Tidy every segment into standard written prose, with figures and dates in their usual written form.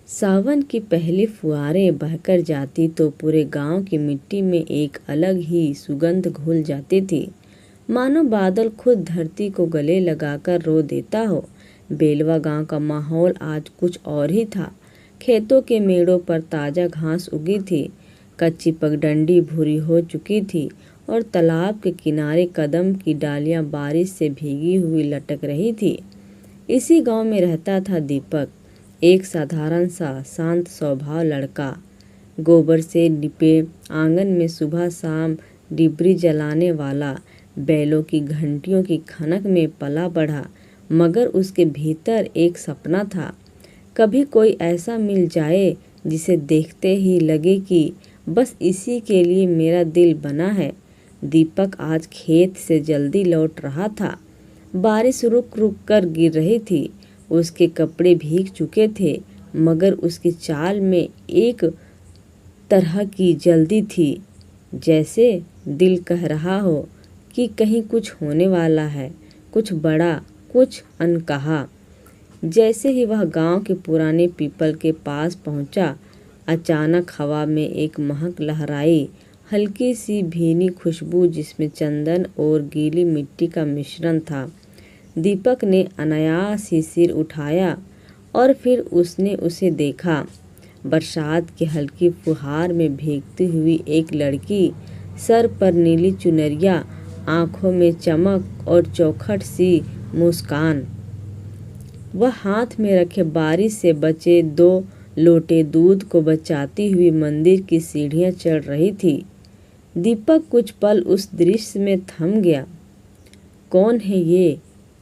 सावन की पहली फुहारें बहकर जाती तो पूरे गांव की मिट्टी में एक अलग ही सुगंध घुल जाती थी, मानो बादल खुद धरती को गले लगाकर रो देता हो। बेलवा गांव का माहौल आज कुछ और ही था। खेतों के मेड़ों पर ताज़ा घास उगी थी, कच्ची पगडंडी भूरी हो चुकी थी और तालाब के किनारे कदम की डालियां बारिश से भीगी हुई लटक रही थी। इसी गांव में रहता था दीपक, एक साधारण सा शांत स्वभाव लड़का। गोबर से लिपे आंगन में सुबह शाम डिबरी जलाने वाला, बैलों की घंटियों की खनक में पला बढ़ा। मगर उसके भीतर एक सपना था, कभी कोई ऐसा मिल जाए जिसे देखते ही लगे कि बस इसी के लिए मेरा दिल बना है। दीपक आज खेत से जल्दी लौट रहा था। बारिश रुक रुक कर गिर रही थी, उसके कपड़े भीग चुके थे, मगर उसकी चाल में एक तरह की जल्दी थी, जैसे दिल कह रहा हो कि कहीं कुछ होने वाला है, कुछ बड़ा, कुछ अनकहा। जैसे ही वह गांव के पुराने पीपल के पास पहुंचा, अचानक हवा में एक महक लहराई, हल्की सी भीनी खुशबू जिसमें चंदन और गीली मिट्टी का मिश्रण था। दीपक ने अनायास ही सिर उठाया और फिर उसने उसे देखा। बरसात की हल्की फुहार में भीगती हुई एक लड़की, सर पर नीली चुनरिया, आंखों में चमक और चौखट सी मुस्कान। वह हाथ में रखे बारिश से बचे 2 लोटे दूध को बचाती हुई मंदिर की सीढ़ियां चढ़ रही थी। दीपक कुछ पल उस दृश्य में थम गया। कौन है ये?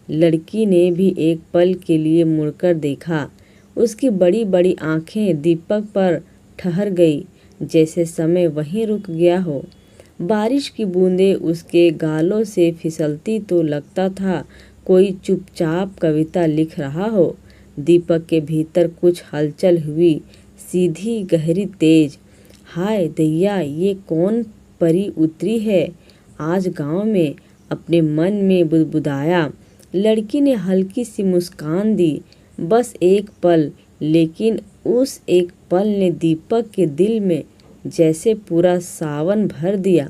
लड़की ने भी एक पल के लिए मुड़कर देखा। उसकी बड़ी बड़ी आंखें दीपक पर ठहर गई, जैसे समय वहीं रुक गया हो। बारिश की बूंदें उसके गालों से फिसलती तो लगता था कोई चुपचाप कविता लिख रहा हो। दीपक के भीतर कुछ हलचल हुई, सीधी गहरी तेज। हाय दैया, ये कौन परी उतरी है आज गांव में? अपने मन में बुदबुदाया। लड़की ने हल्की सी मुस्कान दी। बस एक पल, लेकिन उस एक पल ने दीपक के दिल में जैसे पूरा सावन भर दिया।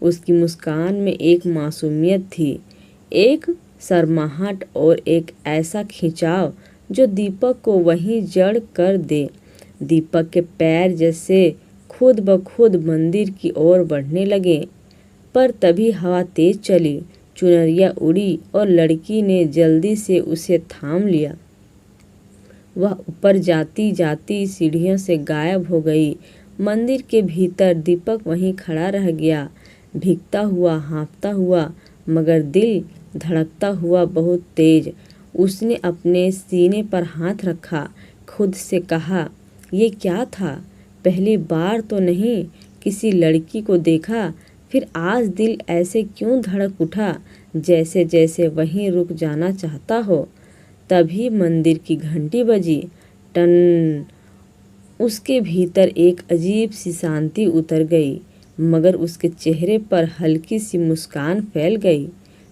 उसकी मुस्कान में एक मासूमियत थी, एक शर्माहट और एक ऐसा खिंचाव जो दीपक को वहीं जड़ कर दे। दीपक के पैर जैसे खुद ब खुद मंदिर की ओर बढ़ने लगे, पर तभी हवा तेज चली, चुनरिया उड़ी और लड़की ने जल्दी से उसे थाम लिया। वह ऊपर जाती जाती सीढ़ियों से गायब हो गई। मंदिर के भीतर दीपक वहीं खड़ा रह गया, भीगता हुआ, हाँफता हुआ, मगर दिल धड़कता हुआ बहुत तेज। उसने अपने सीने पर हाथ रखा, खुद से कहा, ये क्या था? पहली बार तो नहीं किसी लड़की को देखा, फिर आज दिल ऐसे क्यों धड़क उठा, जैसे जैसे वहीं रुक जाना चाहता हो। तभी मंदिर की घंटी बजी, टन। उसके भीतर एक अजीब सी शांति उतर गई, मगर उसके चेहरे पर हल्की सी मुस्कान फैल गई।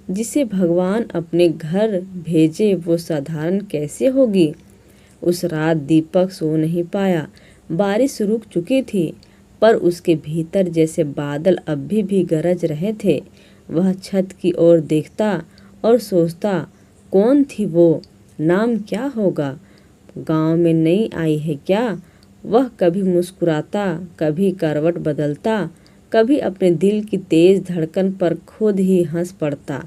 जिसे भगवान अपने घर भेजे वो साधारण कैसे होगी? उस रात दीपक सो नहीं पाया। बारिश रुक चुकी थी, पर उसके भीतर जैसे बादल अभी भी गरज रहे थे। वह छत की ओर देखता और सोचता, कौन थी वो? नाम क्या होगा? गांव में नई आई है क्या? वह कभी मुस्कुराता, कभी करवट बदलता, कभी अपने दिल की तेज धड़कन पर खुद ही हंस पड़ता।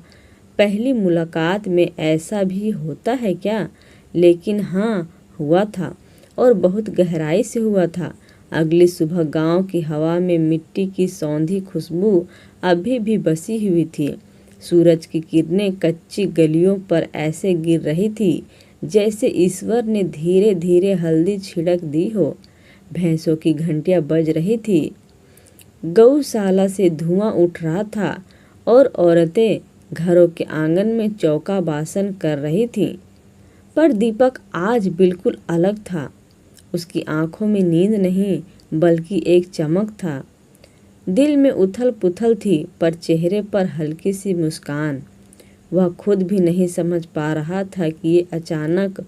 पहली मुलाकात में ऐसा भी होता है क्या? लेकिन हाँ, हुआ था, और बहुत गहराई से हुआ था। अगली सुबह गांव की हवा में मिट्टी की सौंधी खुशबू अभी भी बसी हुई थी। सूरज की किरणें कच्ची गलियों पर ऐसे गिर रही थी जैसे ईश्वर ने धीरे धीरे हल्दी छिड़क दी हो। भैंसों की घंटियां बज रही थी, गौशाला से धुआं उठ रहा था और औरतें घरों के आंगन में चौका बासन कर रही थीं। पर दीपक आज बिल्कुल अलग था। उसकी आंखों में नींद नहीं, बल्कि एक चमक था। दिल में उथल पुथल थी, पर चेहरे पर हल्की सी मुस्कान। वह खुद भी नहीं समझ पा रहा था कि ये अचानक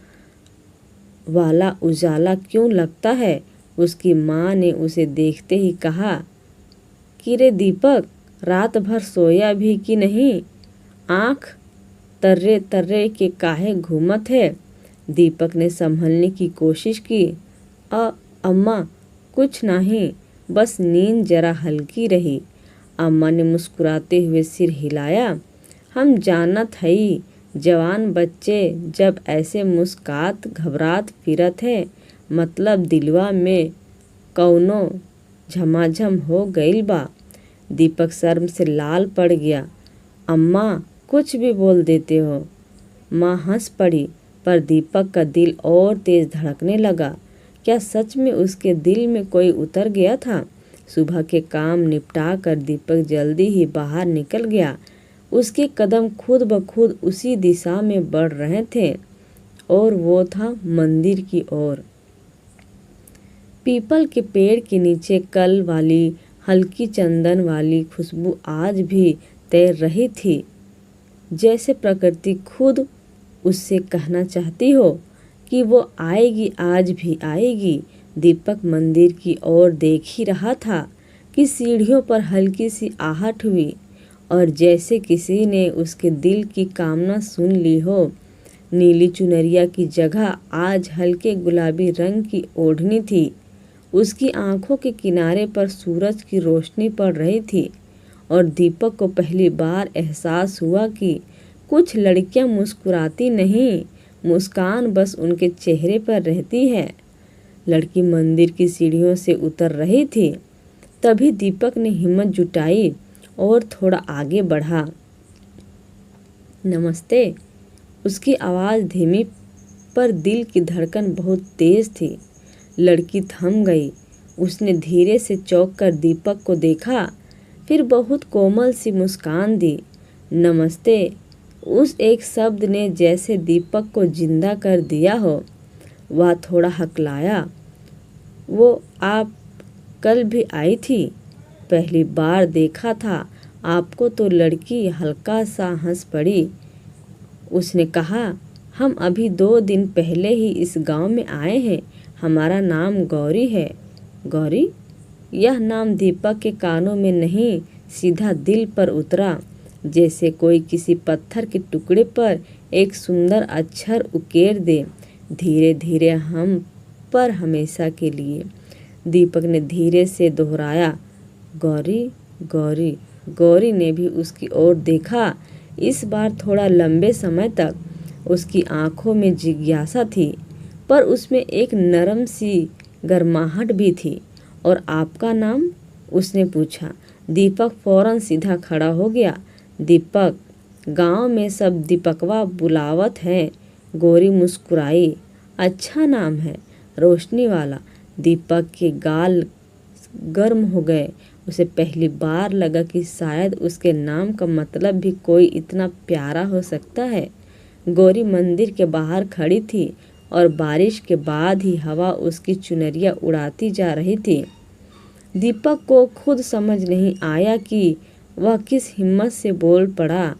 वाला उजाला क्यों लगता है? उसकी माँ ने उसे देखते ही कहा कि रे दीपक, रात भर सोया भी कि नहीं? आँख तर्रे तर्रे के काहे घूमत है? दीपक ने संभलने की कोशिश की। अम्मा, कुछ नहीं, बस नींद जरा हल्की रही। अम्मा ने मुस्कुराते हुए सिर हिलाया। हम जानत हई, जवान बच्चे जब ऐसे मुस्कात घबरात फिरत है, मतलब दिलवा में कौनो झमाझम हो गईल बा। दीपक शर्म से लाल पड़ गया। अम्मा, कुछ भी बोल देते हो। माँ हंस पड़ी, पर दीपक का दिल और तेज धड़कने लगा। क्या सच में उसके दिल में कोई उतर गया था? सुबह के काम निपटा कर दीपक जल्दी ही बाहर निकल गया। उसके कदम खुद ब खुद उसी दिशा में बढ़ रहे थे और वो था मंदिर की ओर। पीपल के पेड़ के नीचे कल वाली हल्की चंदन वाली खुशबू आज भी तैर रही थी, जैसे प्रकृति खुद उससे कहना चाहती हो कि वो आएगी, आज भी आएगी। दीपक मंदिर की ओर देख ही रहा था कि सीढ़ियों पर हल्की सी आहट हुई और जैसे किसी ने उसके दिल की कामना सुन ली हो। नीली चुनरिया की जगह आज हल्के गुलाबी रंग की ओढ़नी थी। उसकी आंखों के किनारे पर सूरज की रोशनी पड़ रही थी और दीपक को पहली बार एहसास हुआ कि कुछ लड़कियां मुस्कुराती नहीं, मुस्कान बस उनके चेहरे पर रहती है। लड़की मंदिर की सीढ़ियों से उतर रही थी। तभी दीपक ने हिम्मत जुटाई और थोड़ा आगे बढ़ा। नमस्ते। उसकी आवाज़ धीमी, पर दिल की धड़कन बहुत तेज थी। लड़की थम गई। उसने धीरे से चौंक कर दीपक को देखा, फिर बहुत कोमल सी मुस्कान दी। नमस्ते। उस एक शब्द ने जैसे दीपक को जिंदा कर दिया हो। वह थोड़ा हकलाया। वो आप कल भी आई थी? पहली बार देखा था आपको तो। लड़की हल्का सा हंस पड़ी। उसने कहा, हम अभी 2 दिन पहले ही इस गांव में आए हैं। हमारा नाम गौरी है। गौरी? यह नाम दीपक के कानों में नहीं, सीधा दिल पर उतरा, जैसे कोई किसी पत्थर के टुकड़े पर एक सुंदर अक्षर उकेर दे, धीरे धीरे हम पर हमेशा के लिए। दीपक ने धीरे से दोहराया, गौरी गौरी। गौरी ने भी उसकी ओर देखा, इस बार थोड़ा लंबे समय तक। उसकी आंखों में जिज्ञासा थी, पर उसमें एक नरम सी गर्माहट भी थी। और आपका नाम? उसने पूछा। दीपक फौरन सीधा खड़ा हो गया। दीपक, गांव में सब दीपकवा बुलावत हैं। गौरी मुस्कुराई। अच्छा नाम है, रोशनी वाला। दीपक के गाल गर्म हो गए। उसे पहली बार लगा कि शायद उसके नाम का मतलब भी कोई इतना प्यारा हो सकता है। गौरी मंदिर के बाहर खड़ी थी और बारिश के बाद ही हवा उसकी चुनरिया उड़ाती जा रही थी। दीपक को खुद समझ नहीं आया कि वह किस हिम्मत से बोल पड़ा,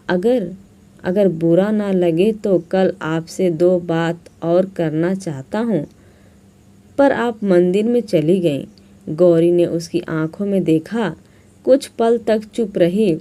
अगर बुरा ना लगे तो कल आपसे 2 बात और करना चाहता हूँ। पर आप मंदिर में चली गईं। गौरी ने उसकी आंखों में देखा, कुछ पल तक चुप रही,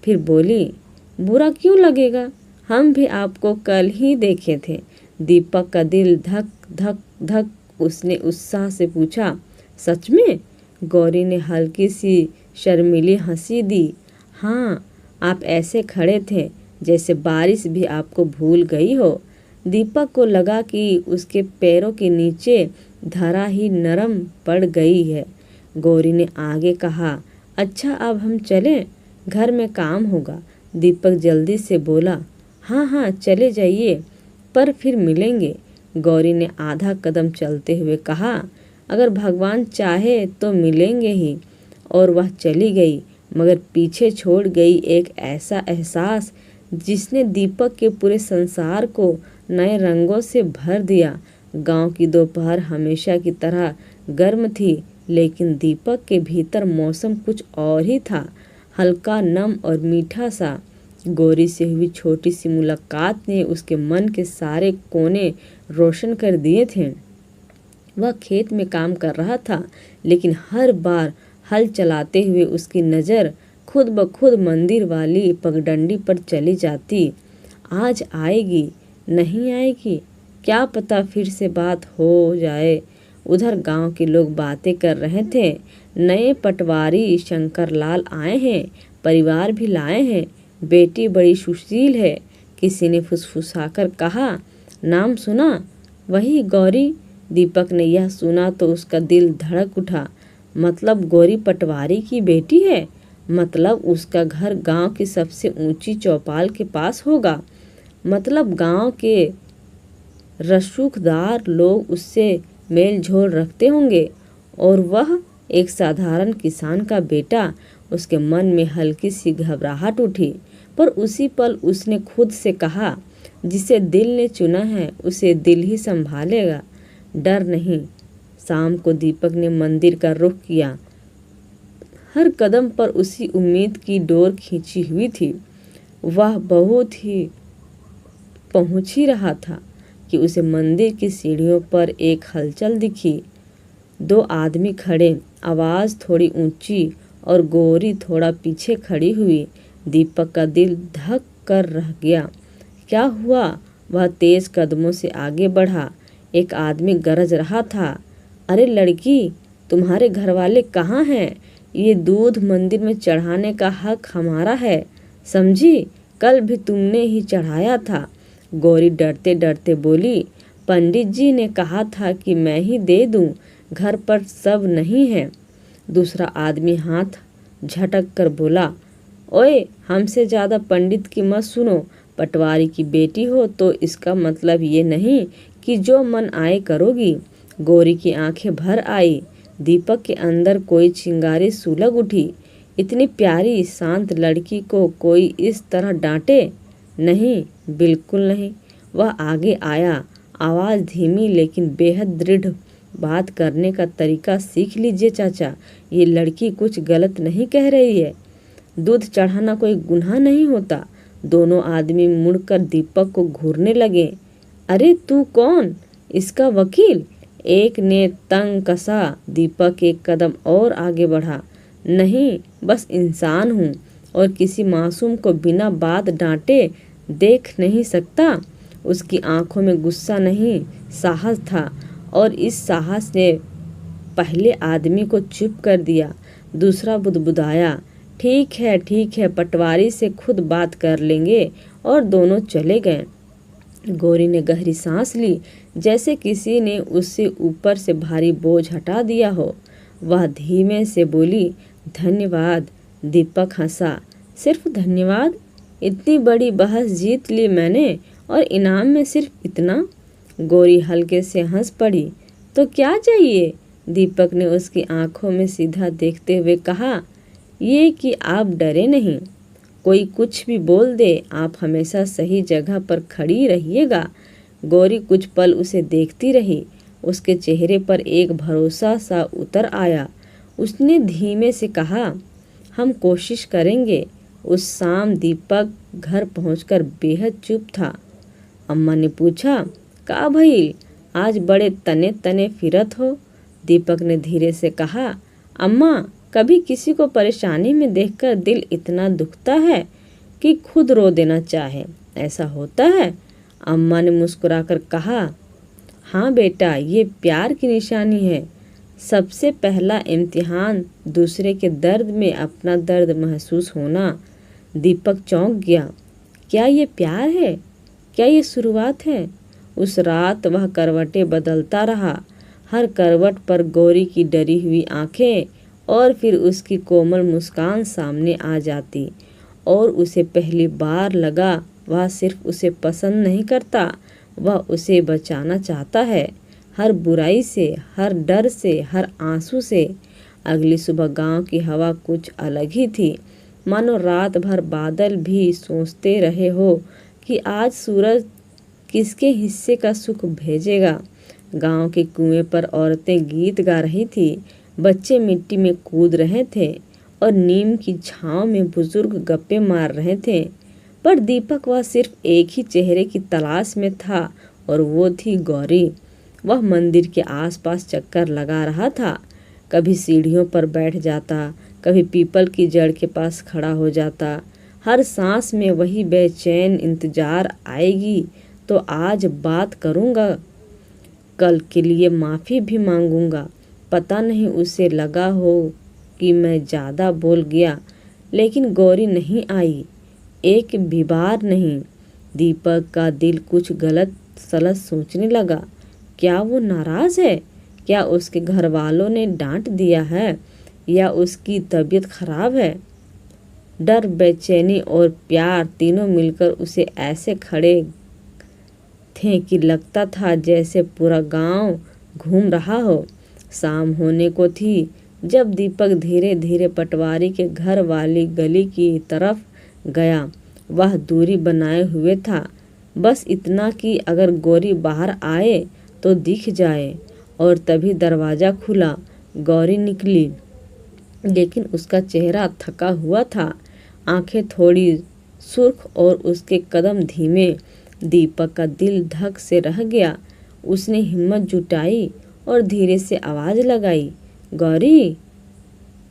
फिर बोली, बुरा क्यों लगेगा? हम भी आपको कल ही देखे थे। दीपक का दिल धक धक धक। उसने उत्साह से पूछा, सच में? गौरी ने हल्की सी शर्मीली हंसी दी। हाँ, आप ऐसे खड़े थे जैसे बारिश भी आपको भूल गई हो। दीपक को लगा कि उसके पैरों के नीचे धरा ही नरम पड़ गई है। गौरी ने आगे कहा, अच्छा अब हम चलें, घर में काम होगा। दीपक जल्दी से बोला, हाँ हाँ चले जाइए, पर फिर मिलेंगे। गौरी ने आधा कदम चलते हुए कहा, अगर भगवान चाहे तो मिलेंगे ही। और वह चली गई, मगर पीछे छोड़ गई एक ऐसा एहसास जिसने दीपक के पूरे संसार को नए रंगों से भर दिया। गांव की दोपहर हमेशा की तरह गर्म थी, लेकिन दीपक के भीतर मौसम कुछ और ही था, हल्का, नम और मीठा सा। गौरी से हुई छोटी सी मुलाकात ने उसके मन के सारे कोने रोशन कर दिए थे। वह खेत में काम कर रहा था, लेकिन हर बार हल चलाते हुए उसकी नज़र खुद ब खुद मंदिर वाली पगडंडी पर चली जाती। आज आएगी, नहीं आएगी, क्या पता फिर से बात हो जाए। उधर गांव के लोग बातें कर रहे थे। नए पटवारी शंकरलाल आए हैं, परिवार भी लाए हैं, बेटी बड़ी सुशील है। किसी ने फुसफुसाकर कहा, नाम सुना? वही गौरी। दीपक ने यह सुना तो उसका दिल धड़क उठा। मतलब गौरी पटवारी की बेटी है? मतलब उसका घर गांव की सबसे ऊंची चौपाल के पास होगा। मतलब गांव के रसूखदार लोग उससे मेल झोल रखते होंगे और वह एक साधारण किसान का बेटा। उसके मन में हल्की सी घबराहट उठी, पर उसी पल उसने खुद से कहा, जिसे दिल ने चुना है उसे दिल ही संभालेगा, डर नहीं। शाम को दीपक ने मंदिर का रुख किया। हर कदम पर उसी उम्मीद की डोर खींची हुई थी। वह बहुत ही पहुंच ही रहा था कि उसे मंदिर की सीढ़ियों पर एक हलचल दिखी। दो आदमी खड़े, आवाज़ थोड़ी ऊंची और गौरी थोड़ा पीछे खड़ी हुई। दीपक का दिल धक कर रह गया। क्या हुआ? वह तेज कदमों से आगे बढ़ा। एक आदमी गरज रहा था, अरे लड़की, तुम्हारे घर वाले कहाँ हैं? ये दूध मंदिर में चढ़ाने का हक हमारा है, समझी? कल भी तुमने ही चढ़ाया था। गौरी डरते डरते बोली, पंडित जी ने कहा था कि मैं ही दे दूं, घर पर सब नहीं है। दूसरा आदमी हाथ झटक कर बोला, ओए, हमसे ज़्यादा पंडित की मत सुनो। पटवारी की बेटी हो तो इसका मतलब ये नहीं कि जो मन आए करोगी। गौरी की आंखें भर आई। दीपक के अंदर कोई चिंगारी सुलग उठी। इतनी प्यारी शांत लड़की को कोई इस तरह डांटे? नहीं, बिल्कुल नहीं। वह आगे आया, आवाज़ धीमी लेकिन बेहद दृढ़। बात करने का तरीका सीख लीजिए चाचा, ये लड़की कुछ गलत नहीं कह रही है। दूध चढ़ाना कोई गुनाह नहीं होता। दोनों आदमी मुड़कर दीपक को घूरने लगे। अरे तू कौन? इसका वकील? एक ने तंग कसा। दीपक एक कदम और आगे बढ़ा। नहीं, बस इंसान हूँ और किसी मासूम को बिना बात डांटे देख नहीं सकता। उसकी आंखों में गुस्सा नहीं, साहस था, और इस साहस ने पहले आदमी को चुप कर दिया। दूसरा बुदबुदाया, ठीक है, पटवारी से खुद बात कर लेंगे, और दोनों चले गए। गौरी ने गहरी सांस ली, जैसे किसी ने उससे ऊपर से भारी बोझ हटा दिया हो। वह धीमे से बोली, धन्यवाद। दीपक हंसा, सिर्फ धन्यवाद? इतनी बड़ी बहस जीत ली मैंने, और इनाम में सिर्फ इतना? गौरी हल्के से हंस पड़ी। तो क्या चाहिए? दीपक ने उसकी आंखों में सीधा देखते हुए कहा, ये कि आप डरे नहीं। कोई कुछ भी बोल दे, आप हमेशा सही जगह पर खड़ी रहिएगा। गौरी कुछ पल उसे देखती रही। उसके चेहरे पर एक भरोसा सा उतर आया। उसने धीमे से कहा, हम कोशिश करेंगे। उस शाम दीपक घर पहुंचकर बेहद चुप था। अम्मा ने पूछा, का भइल, आज बड़े तने तने फिरत हो? दीपक ने धीरे से कहा, अम्मा, कभी किसी को परेशानी में देखकर दिल इतना दुखता है कि खुद रो देना चाहे, ऐसा होता है? अम्मा ने मुस्कुराकर कहा, हाँ बेटा, ये प्यार की निशानी है। सबसे पहला इम्तिहान दूसरे के दर्द में अपना दर्द महसूस होना। दीपक चौंक गया। क्या ये प्यार है? क्या ये शुरुआत है? उस रात वह करवटें बदलता रहा। हर करवट पर गौरी की डरी हुई आंखें, और फिर उसकी कोमल मुस्कान सामने आ जाती, और उसे पहली बार लगा वह सिर्फ उसे पसंद नहीं करता, वह उसे बचाना चाहता है, हर बुराई से, हर डर से, हर आंसू से। अगली सुबह गांव की हवा कुछ अलग ही थी, मानो रात भर बादल भी सोचते रहे हो कि आज सूरज किसके हिस्से का सुख भेजेगा। गांव के कुएं पर औरतें गीत गा रही थी, बच्चे मिट्टी में कूद रहे थे, और नीम की छांव में बुजुर्ग गप्पे मार रहे थे। पर दीपक वह सिर्फ एक ही चेहरे की तलाश में था और वो थी गौरी। वह मंदिर के आसपास चक्कर लगा रहा था। कभी सीढ़ियों पर बैठ जाता, कभी पीपल की जड़ के पास खड़ा हो जाता। हर सांस में वही बेचैन इंतजार, आएगी तो आज बात करूँगा, कल के लिए माफ़ी भी मांगूंगा। पता नहीं उसे लगा हो कि मैं ज़्यादा बोल गया, लेकिन गौरी नहीं आई, एक भी बार नहीं। दीपक का दिल कुछ गलत सलत सोचने लगा। क्या वो नाराज़ है? क्या उसके घर वालों ने डांट दिया है या उसकी तबीयत खराब है? डर, बेचैनी और प्यार तीनों मिलकर उसे ऐसे खड़े थे कि लगता था जैसे पूरा गांव घूम रहा हो। शाम होने को थी जब दीपक धीरे धीरे पटवारी के घर वाली गली की तरफ गया। वह दूरी बनाए हुए था, बस इतना कि अगर गौरी बाहर आए तो दिख जाए। और तभी दरवाज़ा खुला। गौरी निकली, लेकिन उसका चेहरा थका हुआ था, आंखें थोड़ी सुर्ख और उसके कदम धीमे। दीपक का दिल धक से रह गया। उसने हिम्मत जुटाई और धीरे से आवाज़ लगाई, गौरी।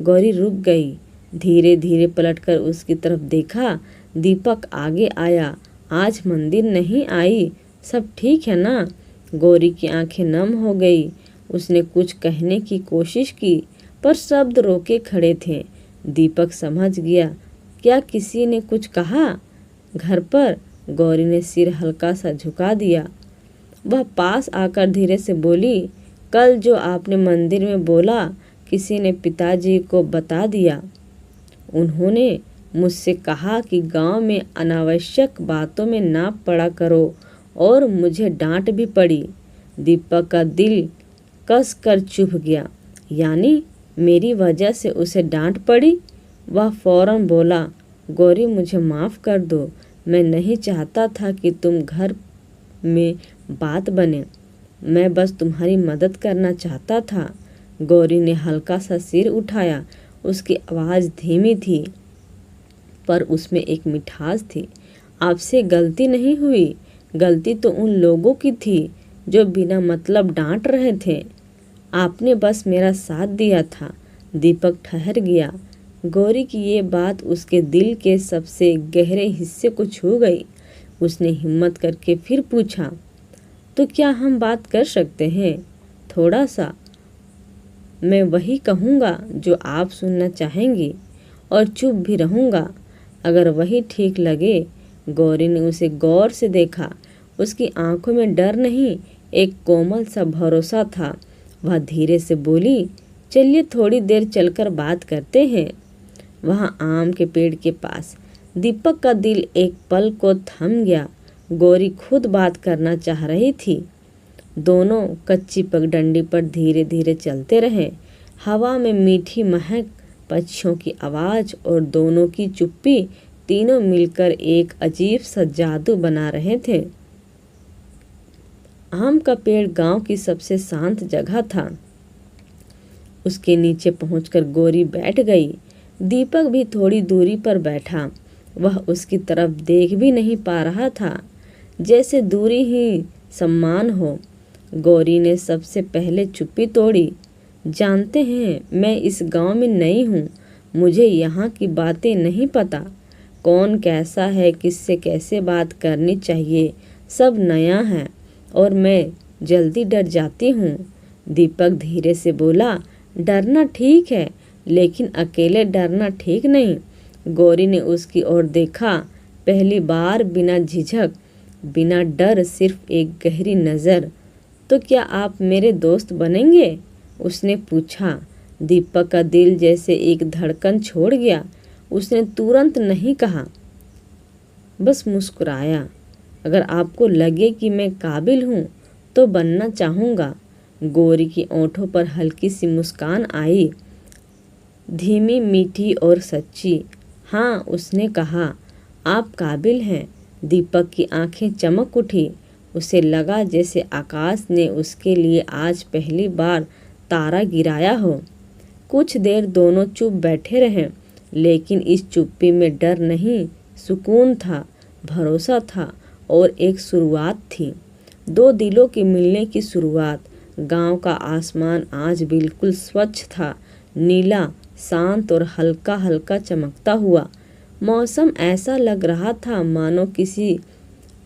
गौरी रुक गई। धीरे धीरे पलटकर उसकी तरफ देखा। दीपक आगे आया। आज मंदिर नहीं आई, सब ठीक है ना? गौरी की आंखें नम हो गई। उसने कुछ कहने की कोशिश की, पर शब्द रोके खड़े थे। दीपक समझ गया, क्या किसी ने कुछ कहा घर पर? गौरी ने सिर हल्का सा झुका दिया। वह पास आकर धीरे से बोली, कल जो आपने मंदिर में बोला, किसी ने पिताजी को बता दिया। उन्होंने मुझसे कहा कि गांव में अनावश्यक बातों में ना पड़ा करो, और मुझे डांट भी पड़ी। दीपक का दिल कस कर चुभ गया। यानी मेरी वजह से उसे डांट पड़ी? वह फौरन बोला, गौरी मुझे माफ़ कर दो, मैं नहीं चाहता था कि तुम घर में बात बने, मैं बस तुम्हारी मदद करना चाहता था। गौरी ने हल्का सा सिर उठाया। उसकी आवाज़ धीमी थी, पर उसमें एक मिठास थी। आपसे गलती नहीं हुई, गलती तो उन लोगों की थी जो बिना मतलब डांट रहे थे। आपने बस मेरा साथ दिया था। दीपक ठहर गया। गौरी की ये बात उसके दिल के सबसे गहरे हिस्से को छू गई। उसने हिम्मत करके फिर पूछा, तो क्या हम बात कर सकते हैं? थोड़ा सा। मैं वही कहूँगा जो आप सुनना चाहेंगी, और चुप भी रहूँगा अगर वही ठीक लगे। गौरी ने उसे गौर से देखा। उसकी आंखों में डर नहीं, एक कोमल सा भरोसा था। वह धीरे से बोली, चलिए थोड़ी देर चलकर बात करते हैं। वहाँ आम के पेड़ के पास दीपक का दिल एक पल को थम गया। गौरी खुद बात करना चाह रही थी। दोनों कच्ची पगडंडी पर धीरे धीरे चलते रहे। हवा में मीठी महक, पक्षियों की आवाज़ और दोनों की चुप्पी, तीनों मिलकर एक अजीब सा जादू बना रहे थे। आम का पेड़ गांव की सबसे शांत जगह था। उसके नीचे पहुंचकर गौरी बैठ गई। दीपक भी थोड़ी दूरी पर बैठा। वह उसकी तरफ देख भी नहीं पा रहा था, जैसे दूरी ही सम्मान हो। गौरी ने सबसे पहले चुप्पी तोड़ी। जानते हैं, मैं इस गांव में नई हूँ, मुझे यहाँ की बातें नहीं पता। कौन कैसा है, किससे कैसे बात करनी चाहिए, सब नया है और मैं जल्दी डर जाती हूँ। दीपक धीरे से बोला, डरना ठीक है, लेकिन अकेले डरना ठीक नहीं। गौरी ने उसकी ओर देखा, पहली बार बिना झिझक, बिना डर, सिर्फ एक गहरी नज़र। तो क्या आप मेरे दोस्त बनेंगे? उसने पूछा। दीपक का दिल जैसे एक धड़कन छोड़ गया। उसने तुरंत नहीं कहा, बस मुस्कुराया। अगर आपको लगे कि मैं काबिल हूँ तो बनना चाहूँगा। गौरी की ओंठों पर हल्की सी मुस्कान आई, धीमी, मीठी और सच्ची। हाँ, उसने कहा, आप काबिल हैं। दीपक की आंखें चमक उठी। उसे लगा जैसे आकाश ने उसके लिए आज पहली बार तारा गिराया हो। कुछ देर दोनों चुप बैठे रहे, लेकिन इस चुप्पी में डर नहीं, सुकून था। भरोसा था और एक शुरुआत थी, दो दिलों के मिलने की शुरुआत। गांव का आसमान आज बिल्कुल स्वच्छ था, नीला, शांत और हल्का हल्का चमकता हुआ। मौसम ऐसा लग रहा था मानो किसी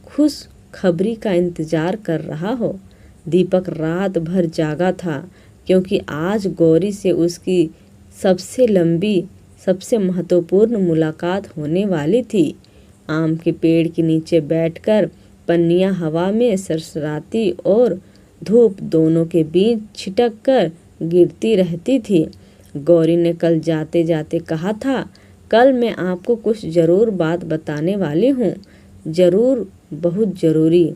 खुश खबरी का इंतजार कर रहा हो। दीपक रात भर जागा था क्योंकि आज गौरी से उसकी सबसे लंबी, सबसे महत्वपूर्ण मुलाकात होने वाली थी। आम के पेड़ के नीचे बैठकर पन्नियां हवा में सरसराती और धूप दोनों के बीच छिटक कर गिरती रहती थी। गौरी ने कल जाते जाते कहा था, कल मैं आपको कुछ ज़रूर बात बताने वाली हूँ, ज़रूर, बहुत ज़रूरी।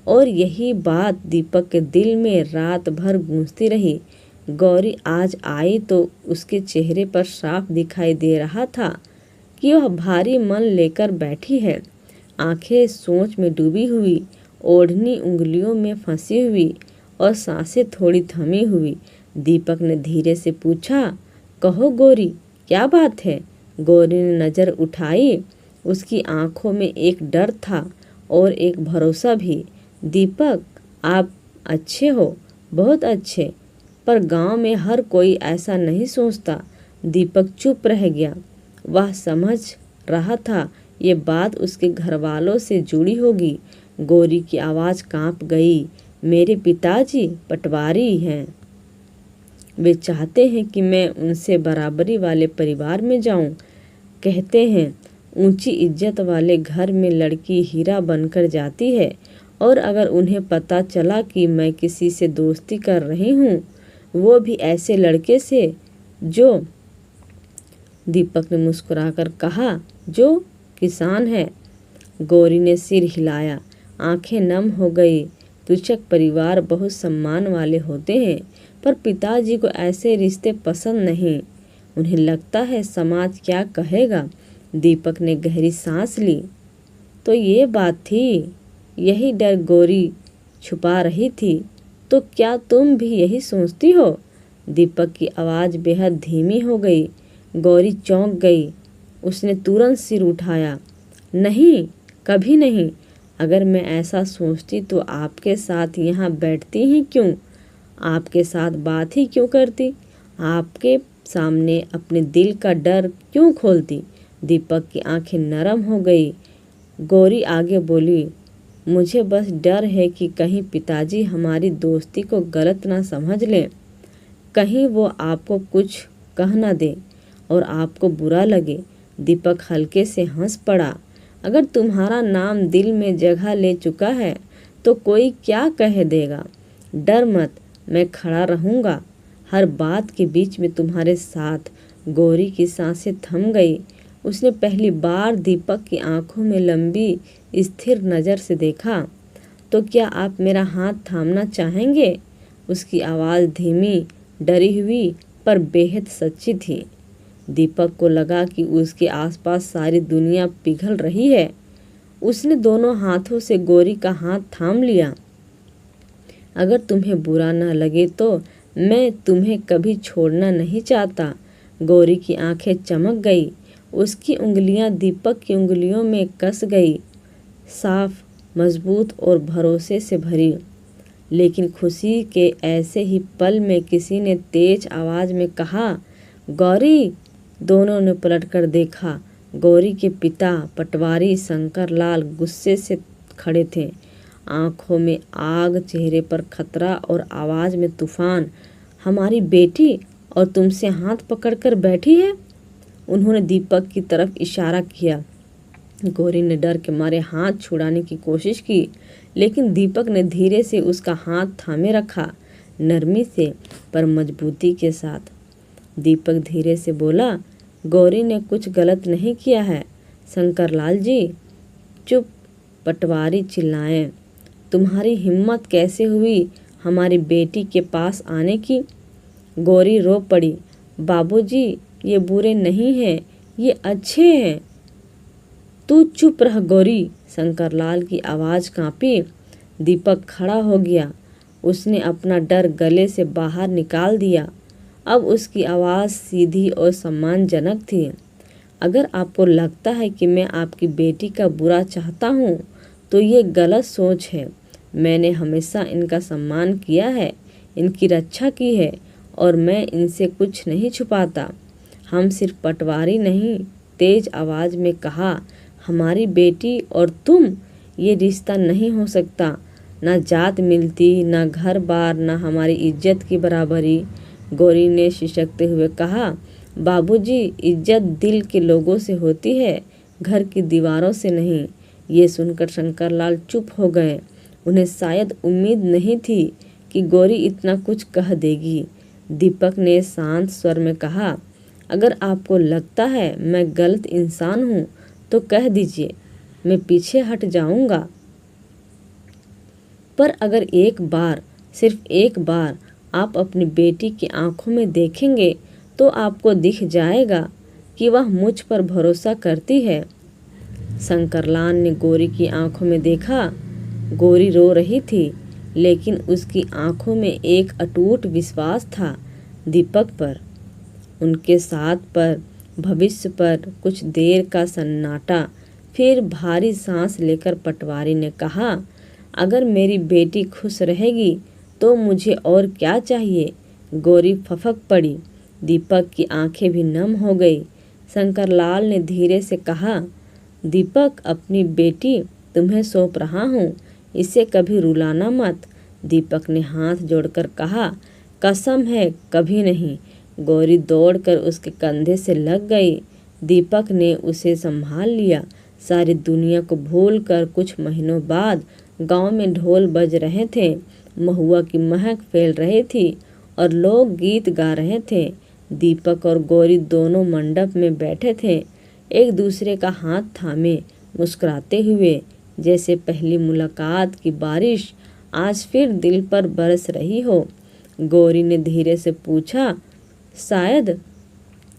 और यही बात दीपक के दिल में रात भर गूंजती रही। गौरी आज आई तो उसके चेहरे पर साफ दिखाई दे रहा था कि वह भारी मन लेकर बैठी है, आंखें सोच में डूबी हुई, ओढ़नी उंगलियों में फंसी हुई और सांसें थोड़ी थमी हुई। दीपक ने धीरे से पूछा, कहो गौरी, क्या बात है? गौरी ने नज़र उठाई। उसकी आंखों में एक डर था और एक भरोसा भी। दीपक, आप अच्छे हो, बहुत अच्छे, पर गांव में हर कोई ऐसा नहीं सोचता। दीपक चुप रह गया। वह समझ रहा था ये बात उसके घर वालों से जुड़ी होगी। गौरी की आवाज़ कांप गई। मेरे पिताजी पटवारी हैं, वे चाहते हैं कि मैं उनसे बराबरी वाले परिवार में जाऊं। कहते हैं ऊंची इज्जत वाले घर में लड़की हीरा बनकर जाती है, और अगर उन्हें पता चला कि मैं किसी से दोस्ती कर रही हूँ, वो भी ऐसे लड़के से जो, दीपक ने मुस्कुराकर कहा, जो किसान है। गौरी ने सिर हिलाया, आंखें नम हो गई। तुच्छक परिवार बहुत सम्मान वाले होते हैं, पर पिताजी को ऐसे रिश्ते पसंद नहीं। उन्हें लगता है समाज क्या कहेगा। दीपक ने गहरी सांस ली। तो ये बात थी, यही डर गौरी छुपा रही थी। तो क्या तुम भी यही सोचती हो? दीपक की आवाज़ बेहद धीमी हो गई। गौरी चौंक गई। उसने तुरंत सिर उठाया। नहीं, कभी नहीं। अगर मैं ऐसा सोचती तो आपके साथ यहाँ बैठती ही क्यों? आपके साथ बात ही क्यों करती? आपके सामने अपने दिल का डर क्यों खोलती? दीपक की आंखें नरम हो गई। गौरी आगे बोली, मुझे बस डर है कि कहीं पिताजी हमारी दोस्ती को गलत ना समझ लें, कहीं वो आपको कुछ कह ना दे और आपको बुरा लगे। दीपक हल्के से हंस पड़ा। अगर तुम्हारा नाम दिल में जगह ले चुका है तो कोई क्या कह देगा? डर मत, मैं खड़ा रहूँगा हर बात के बीच में तुम्हारे साथ। गौरी की सांसें थम गई। उसने पहली बार दीपक की आंखों में लंबी स्थिर नज़र से देखा। तो क्या आप मेरा हाथ थामना चाहेंगे? उसकी आवाज़ धीमी, डरी हुई पर बेहद सच्ची थी। दीपक को लगा कि उसके आसपास सारी दुनिया पिघल रही है। उसने दोनों हाथों से गौरी का हाथ थाम लिया। अगर तुम्हें बुरा न लगे तो मैं तुम्हें कभी छोड़ना नहीं चाहता। गौरी की आंखें चमक गई। उसकी उंगलियां दीपक की उंगलियों में कस गई, साफ, मजबूत और भरोसे से भरी। लेकिन खुशी के ऐसे ही पल में किसी ने तेज आवाज़ में कहा, गौरी। दोनों ने पलटकर देखा। गौरी के पिता पटवारी शंकर लाल गुस्से से खड़े थे, आंखों में आग, चेहरे पर खतरा और आवाज़ में तूफान। हमारी बेटी और तुमसे हाथ पकड़कर बैठी है? उन्होंने दीपक की तरफ इशारा किया। गौरी ने डर के मारे हाथ छुड़ाने की कोशिश की, लेकिन दीपक ने धीरे से उसका हाथ थामे रखा, नरमी से पर मजबूती के साथ। दीपक धीरे से बोला, गौरी ने कुछ गलत नहीं किया है शंकरलाल जी। चुप, पटवारी चिल्लाए। तुम्हारी हिम्मत कैसे हुई हमारी बेटी के पास आने की? गौरी रो पड़ी। बाबूजी, ये बुरे नहीं हैं, ये अच्छे हैं। तू चुप रह गौरी। शंकरलाल की आवाज़ कांपी। दीपक खड़ा हो गया। उसने अपना डर गले से बाहर निकाल दिया। अब उसकी आवाज़ सीधी और सम्मानजनक थी। अगर आपको लगता है कि मैं आपकी बेटी का बुरा चाहता हूँ तो ये गलत सोच है। मैंने हमेशा इनका सम्मान किया है, इनकी रक्षा की है और मैं इनसे कुछ नहीं छुपाता। हम सिर्फ पटवारी नहीं, तेज आवाज़ में कहा, हमारी बेटी और तुम, ये रिश्ता नहीं हो सकता। ना जात मिलती, ना घर बार, ना हमारी इज्जत की बराबरी। गौरी ने सिसकते हुए कहा, बाबूजी, इज्जत दिल के लोगों से होती है, घर की दीवारों से नहीं। ये सुनकर शंकरलाल चुप हो गए। उन्हें शायद उम्मीद नहीं थी कि गौरी इतना कुछ कह देगी। दीपक ने शांत स्वर में कहा, अगर आपको लगता है मैं गलत इंसान हूँ तो कह दीजिए, मैं पीछे हट जाऊँगा। पर अगर एक बार, सिर्फ एक बार आप अपनी बेटी की आंखों में देखेंगे तो आपको दिख जाएगा कि वह मुझ पर भरोसा करती है। शंकरलाल ने गौरी की आंखों में देखा। गौरी रो रही थी, लेकिन उसकी आंखों में एक अटूट विश्वास था दीपक पर, उनके साथ पर, भविष्य पर। कुछ देर का सन्नाटा, फिर भारी सांस लेकर पटवारी ने कहा, अगर मेरी बेटी खुश रहेगी तो मुझे और क्या चाहिए। गौरी फफक पड़ी। दीपक की आंखें भी नम हो गई। शंकरलाल ने धीरे से कहा, दीपक, अपनी बेटी तुम्हें सौंप रहा हूँ, इसे कभी रुलाना मत। दीपक ने हाथ जोड़कर कहा, कसम है कभी नहीं। गौरी दौड़कर उसके कंधे से लग गई। दीपक ने उसे संभाल लिया। सारी दुनिया को भूलकर कुछ महीनों बाद गांव में ढोल बज रहे थे, महुआ की महक फैल रही थी और लोग गीत गा रहे थे। दीपक और गौरी दोनों मंडप में बैठे थे, एक दूसरे का हाथ थामे, मुस्कुराते हुए, जैसे पहली मुलाकात की बारिश आज फिर दिल पर बरस रही हो। गौरी ने धीरे से पूछा, शायद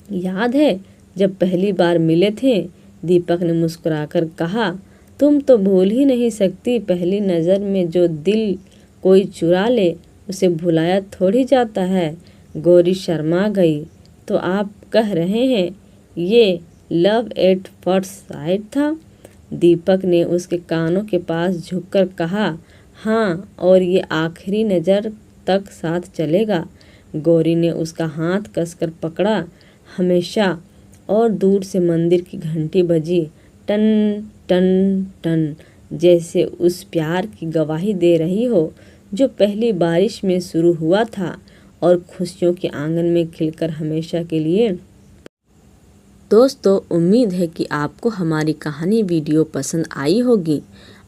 याद है जब पहली बार मिले थे। दीपक ने मुस्कुराकर कहा, तुम तो भूल ही नहीं सकती। पहली नज़र में जो दिल कोई चुरा ले उसे भुलाया थोड़ी जाता है। गौरी शर्मा गई। तो आप कह रहे हैं ये लव एट फर्स्ट साइट था? दीपक ने उसके कानों के पास झुककर कहा, हाँ, और ये आखिरी नज़र तक साथ चलेगा। गौरी ने उसका हाथ कसकर पकड़ा। हमेशा। और दूर से मंदिर की घंटी बजी, टन टन टन, जैसे उस प्यार की गवाही दे रही हो जो पहली बारिश में शुरू हुआ था और खुशियों के आंगन में खिलकर हमेशा के लिए। दोस्तों, उम्मीद है कि आपको हमारी कहानी वीडियो पसंद आई होगी।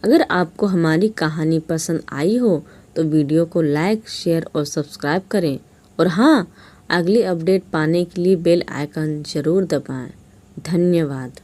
अगर आपको हमारी कहानी पसंद आई हो तो वीडियो को लाइक, शेयर और सब्सक्राइब करें। और हाँ, अगली अपडेट पाने के लिए बेल आइकन ज़रूर दबाएं। धन्यवाद।